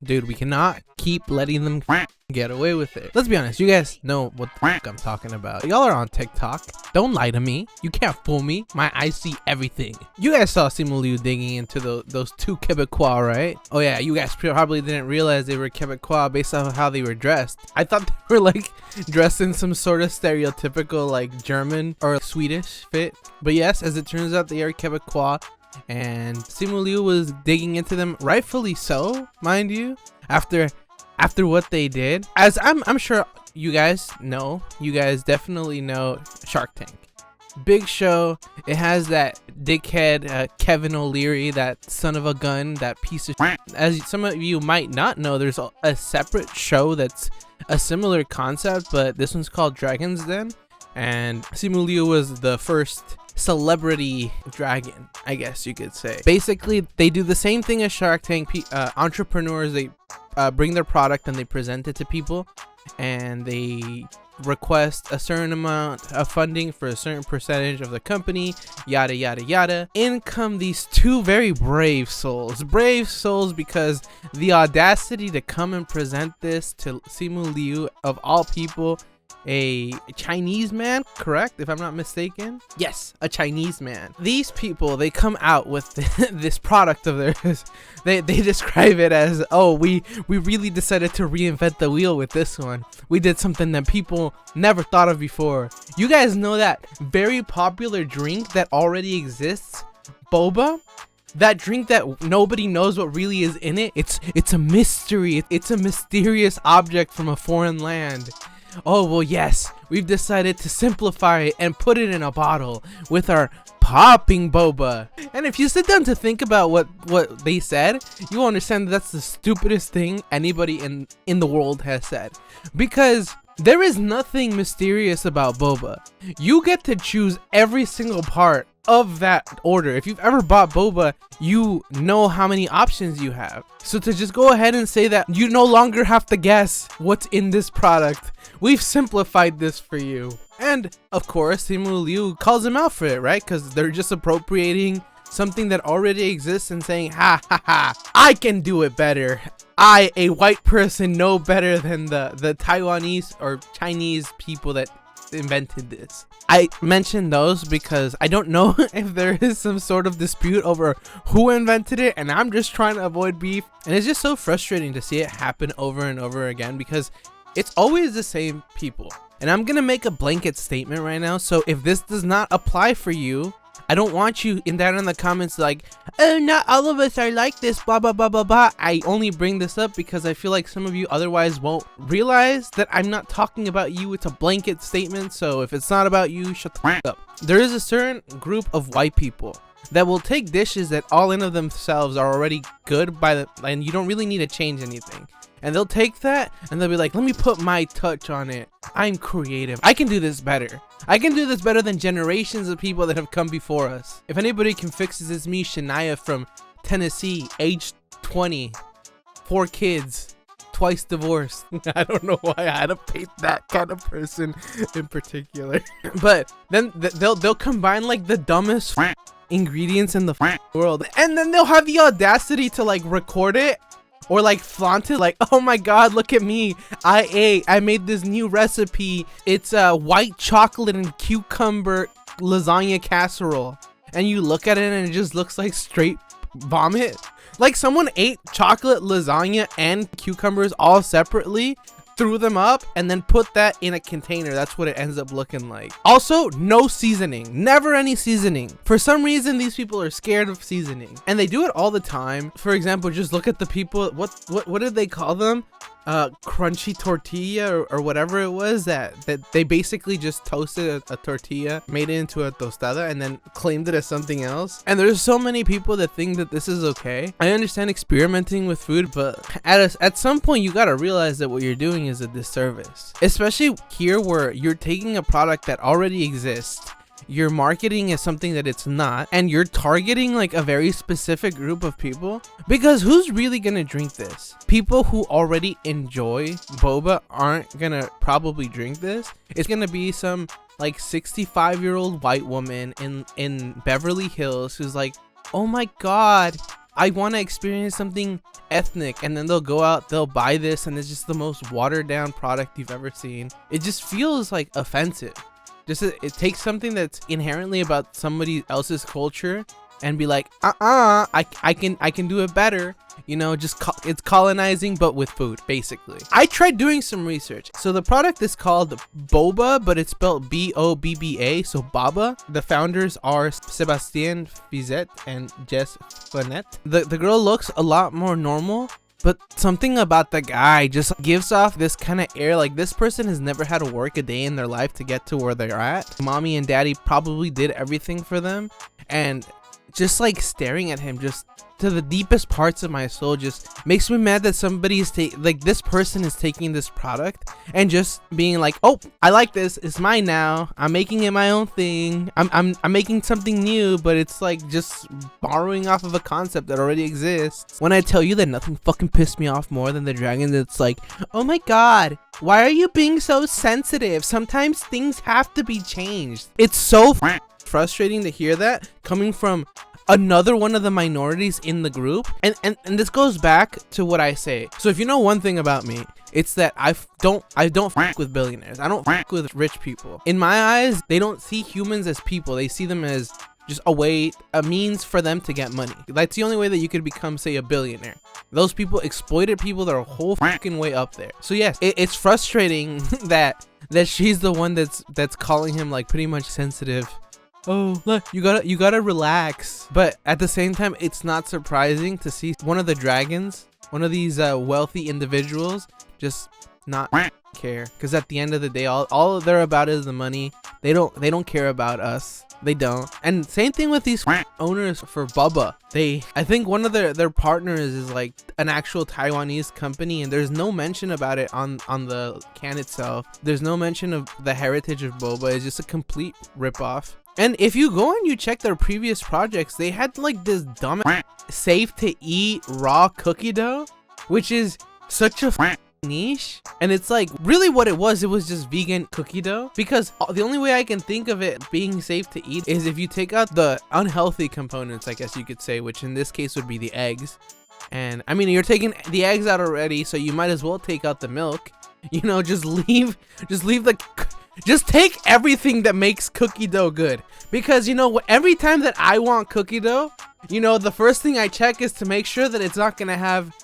Dude, we cannot keep letting them get away with it. Let's be honest, you guys know what the fuck I'm talking about. Y'all are on TikTok. Don't lie to me. You can't fool me. My eyes see everything. You guys saw Simu Liu digging into those two Quebecois, right? Oh yeah, you guys probably didn't realize they were Quebecois based off of how they were dressed. I thought they were like dressed in some sort of stereotypical like German or Swedish fit. But yes, as it turns out, they are Quebecois. And Simu Liu was digging into them, rightfully so, mind you, after what they did. As I'm sure you guys know, you guys definitely know Shark Tank. Big show. It has that dickhead Kevin O'Leary, that son of a gun, that piece of shit. As some of you might not know, there's a separate show that's a similar concept, but this one's called Dragon's Den. And Simu Liu was the first celebrity dragon, I guess you could say. Basically, they do the same thing as Shark Tank. Entrepreneurs, they bring their product and they present it to people, and they request a certain amount of funding for a certain percentage of the company, yada yada yada. In come these two very brave souls because the audacity to come and present this to Simu Liu, of all people, a Chinese man, correct, if I'm not mistaken? Yes, a Chinese man. These people, they come out with this product of theirs. They describe it as, oh, we really decided to reinvent the wheel with this one. We did something that people never thought of before. You guys know that very popular drink that already exists, boba? That drink that nobody knows what really is in it? It's a mystery. It's a mysterious object from a foreign land. Oh, well, yes, we've decided to simplify it and put it in a bottle with our popping boba. And if you sit down to think about what they said, you'll understand that that's the stupidest thing anybody in the world has said. Because there is nothing mysterious about boba. You get to choose every single part of that order. If you've ever bought boba, you know how many options you have. So to just go ahead and say that you no longer have to guess what's in this product, we've simplified this for you. And of course, Simu Liu calls him out for it, right? Because they're just appropriating something that already exists and saying, ha ha ha, I can do it better. I, a white person, know better than the Taiwanese or Chinese people that invented this. I mentioned those because I don't know if there is some sort of dispute over who invented it, and I'm just trying to avoid beef. And it's just so frustrating to see it happen over and over again because it's always the same people. And I'm gonna make a blanket statement right now, so if this does not apply for you, I don't want you down in the comments like, oh, not all of us are like this, blah blah blah blah blah. I only bring this up because I feel like some of you otherwise won't realize that I'm not talking about you. It's a blanket statement, so if it's not about you, shut the fuck up. There is a certain group of white people that will take dishes that all in of themselves are already good and you don't really need to change anything. And they'll take that and they'll be like, let me put my touch on it. I'm creative. I can do this better. I can do this better than generations of people that have come before us. If anybody can fix this, it's me, Shania from Tennessee, age 20, 4 kids, twice divorced. I don't know why I had to paint that kind of person in particular. But then they'll combine like the dumbest ingredients in the world. And then they'll have the audacity to like record it or like flaunt it, like, oh my god, look at me, I made this new recipe. It's a white chocolate and cucumber lasagna casserole. And you look at it and it just looks like straight vomit. Like someone ate chocolate, lasagna, and cucumbers all separately, threw them up, and then put that in a container. That's what it ends up looking like. Also, no seasoning. Never any seasoning. For some reason, these people are scared of seasoning. And they do it all the time. For example, just look at the people, what did they call them? Crunchy tortilla or whatever it was that they basically just toasted a tortilla, made it into a tostada, and then claimed it as something else. And there's so many people that think that this is okay. I understand experimenting with food, but at some point you gotta realize that what you're doing is a disservice, especially here where you're taking a product that already exists, you're marketing as something that it's not, and you're targeting like a very specific group of people. Because who's really gonna drink this? People who already enjoy boba aren't gonna probably drink this. It's gonna be some like 65-year-old white woman in Beverly Hills who's like, oh my god, I want to experience something ethnic, and then they'll go out, they'll buy this, and it's just the most watered down product you've ever seen. It just feels like offensive. Just it takes something that's inherently about somebody else's culture and be like, I can do it better. You know, just it's colonizing, but with food, basically. I tried doing some research. So the product is called boba, but it's spelled B-O-B-B-A, so boba. The founders are Sebastien Fizet and Jess Flannette. The girl looks a lot more normal, but something about the guy just gives off this kind of air like this person has never had to work a day in their life to get to where they're at. Mommy and daddy probably did everything for them, and just like staring at him just to the deepest parts of my soul just makes me mad that somebody is like this person is taking this product and just being like, oh, I like this, it's mine now, I'm making it my own thing, I'm making something new, but it's like just borrowing off of a concept that already exists. When I tell you that nothing fucking pissed me off more than the dragon that's like, oh my god, why are you being so sensitive, sometimes things have to be changed. It's so frustrating to hear that coming from another one of the minorities in the group, and this goes back to what I say. So if you know one thing about me, it's that I don't fuck with billionaires. I don't fuck with rich people. In my eyes, they don't see humans as people. They see them as just a means for them to get money. That's the only way that you could become, say, a billionaire. Those people exploited people their whole fucking way up there. So yes, it's frustrating that she's the one that's calling him like pretty much sensitive. Oh, look, you gotta relax. But at the same time, it's not surprising to see one of the dragons, one of these wealthy individuals, just not care. Because at the end of the day, all they're about is the money. They don't care about us. They don't. And same thing with these owners for boba. I think one of their partners is like an actual Taiwanese company, and there's no mention about it on the can itself. There's no mention of the heritage of boba. It's just a complete ripoff. And if you go and you check their previous projects, they had like this dumb safe to eat raw cookie dough, which is such a niche. And it's like really what it was just vegan cookie dough, because the only way I can think of it being safe to eat is if you take out the unhealthy components, I guess you could say, which in this case would be the eggs. And I mean, you're taking the eggs out already, so you might as well take out the milk. You know, just take everything that makes cookie dough good. Because, you know, every time that I want cookie dough, you know, the first thing I check is to make sure that it's not gonna have,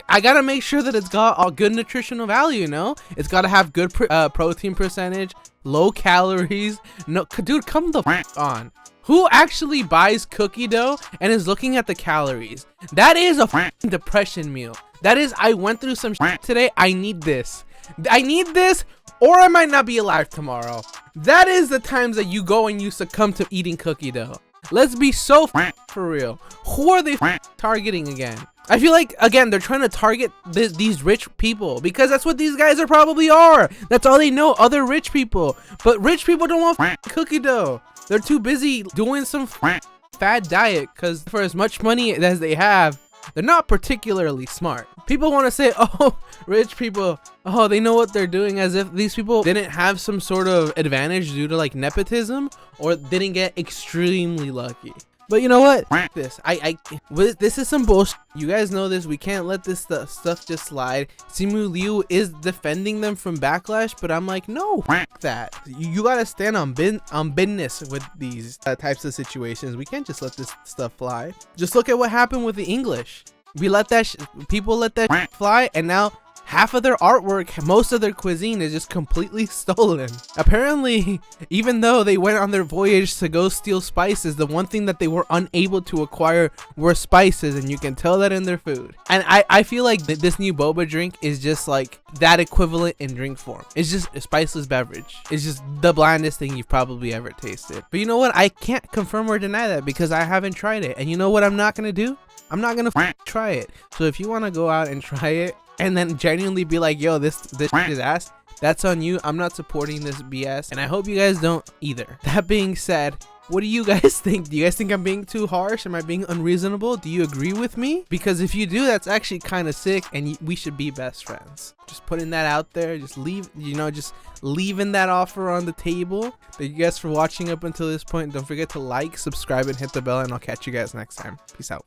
I gotta make sure that it's got a good nutritional value, you know? It's gotta have good protein percentage, low calories. No, dude, come the on. Who actually buys cookie dough and is looking at the calories? That is a depression meal. That is, I went through some shit today, I need this. Or I might not be alive tomorrow. That is the times that you go and you succumb to eating cookie dough. Let's be so for real. Who are they targeting again? I feel like, again, they're trying to target these rich people, because that's what these guys probably are. That's all they know, other rich people. But rich people don't want cookie dough. They're too busy doing some fad diet, because for as much money as they have, they're not particularly smart. People want to say, oh, rich people, oh, they know what they're doing, as if these people didn't have some sort of advantage due to like nepotism or didn't get extremely lucky. But you know what? This is some bullshit. You guys know this. We can't let this stuff just slide. Simu Liu is defending them from backlash, but I'm like, no, that. You gotta stand on business with these types of situations. We can't just let this stuff fly. Just look at what happened with the English. We let that people let that fly, and now half of their artwork, most of their cuisine is just completely stolen. Apparently, even though they went on their voyage to go steal spices, the one thing that they were unable to acquire were spices, and you can tell that in their food. And I feel like this new boba drink is just like that equivalent in drink form. It's just a spiceless beverage. It's just the blandest thing you've probably ever tasted. But you know what? I can't confirm or deny that because I haven't tried it. And you know what I'm not gonna do? I'm not gonna try it. So if you want to go out and try it and then genuinely be like, yo, this shit is ass, that's on you. I'm not supporting this BS, and I hope you guys don't either. That being said, what do you guys think? Do you guys think I'm being too harsh? Am I being unreasonable? Do you agree with me? Because if you do, that's actually kind of sick, and we should be best friends. Just putting that out there. Just leaving that offer on the table. Thank you guys for watching up until this point. Don't forget to like, subscribe, and hit the bell, and I'll catch you guys next time. Peace out.